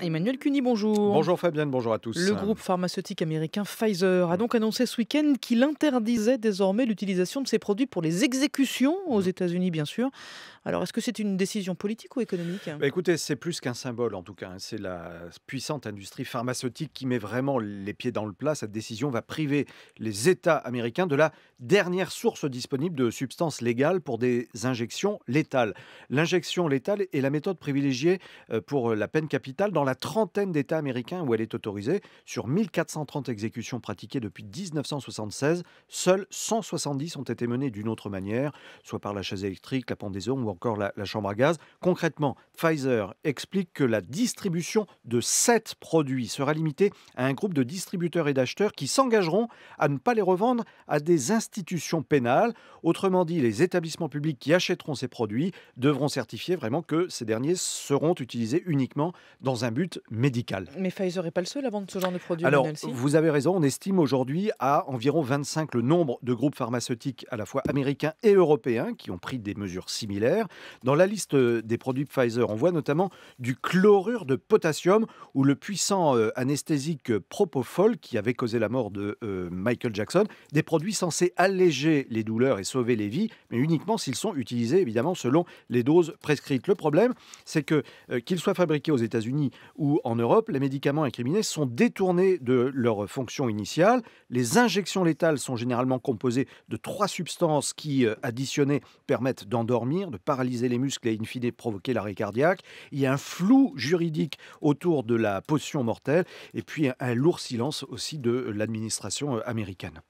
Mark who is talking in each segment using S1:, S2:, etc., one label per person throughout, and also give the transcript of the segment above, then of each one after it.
S1: Emmanuel Cuny, bonjour.
S2: Bonjour Fabienne, bonjour à tous.
S1: Le groupe pharmaceutique américain Pfizer a donc annoncé ce week-end qu'il interdisait désormais l'utilisation de ses produits pour les exécutions aux États-Unis, bien sûr. Alors, est-ce que c'est une décision politique ou économique?
S2: Écoutez, c'est plus qu'un symbole en tout cas, hein. C'est la puissante industrie pharmaceutique qui met vraiment les pieds dans le plat. Cette décision va priver les États américains de la dernière source disponible de substances légales pour des injections létales. L'injection létale est la méthode privilégiée pour la peine capitale dans la trentaine d'États américains où elle est autorisée. Sur 1430 exécutions pratiquées depuis 1976, seuls 170 ont été menées d'une autre manière, soit par la chaise électrique, la pendaison ou encore la chambre à gaz. Concrètement, Pfizer explique que la distribution de 7 produits sera limitée à un groupe de distributeurs et d'acheteurs qui s'engageront à ne pas les revendre à des institutions pénales. Autrement dit, les établissements publics qui achèteront ces produits devront certifier vraiment que ces derniers seront utilisés uniquement dans un but médical.
S1: Mais Pfizer n'est pas le seul à vendre ce genre de produit,
S2: Alors,
S1: Emmanuel, si?
S2: vous avez raison, on estime aujourd'hui à environ 25 le nombre de groupes pharmaceutiques à la fois américains et européens qui ont pris des mesures similaires. Dans la liste des produits de Pfizer, on voit notamment du chlorure de potassium ou le puissant anesthésique Propofol qui avait causé la mort de Michael Jackson. Des produits censés alléger les douleurs et sauver les vies, mais uniquement s'ils sont utilisés évidemment selon les doses prescrites. Le problème, c'est que qu'ils soient fabriqués aux États-Unis ou en Europe, les médicaments incriminés sont détournés de leur fonction initiale. Les injections létales sont généralement composées de 3 substances qui, additionnées, permettent d'endormir, de paralyser les muscles et in fine provoquer l'arrêt cardiaque. Il y a un flou juridique autour de la potion mortelle et puis un lourd silence aussi de l'administration américaine.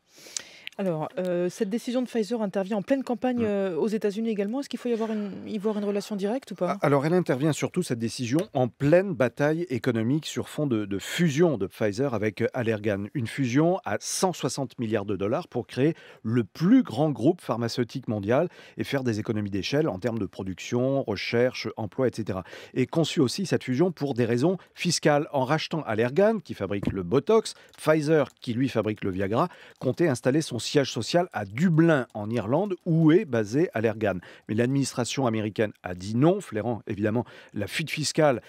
S1: Alors, cette décision de Pfizer intervient en pleine campagne aux États-Unis également. Est-ce qu'il faut y voir une relation directe ou pas?
S2: Alors, elle intervient surtout, cette décision, en pleine bataille économique sur fond de fusion de Pfizer avec Allergan. Une fusion à 160 milliards de dollars pour créer le plus grand groupe pharmaceutique mondial et faire des économies d'échelle en termes de production, recherche, emploi, etc. Et conçue aussi, cette fusion, pour des raisons fiscales. En rachetant Allergan, qui fabrique le Botox, Pfizer, qui lui fabrique le Viagra, comptait installer son siège social à Dublin, en Irlande, où est basé Allergan. Mais l'administration américaine a dit non, flairant évidemment la fuite fiscale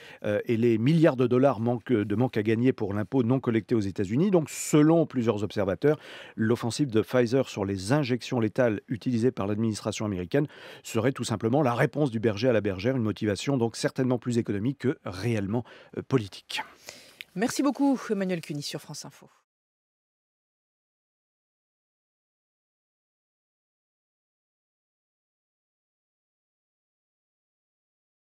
S2: et les milliards de dollars de manque à gagner pour l'impôt non collecté aux États-Unis. Donc, selon plusieurs observateurs, l'offensive de Pfizer sur les injections létales utilisées par l'administration américaine serait tout simplement la réponse du berger à la bergère, une motivation donc certainement plus économique que réellement politique.
S1: Merci beaucoup, Emmanuel Cuny sur France Info.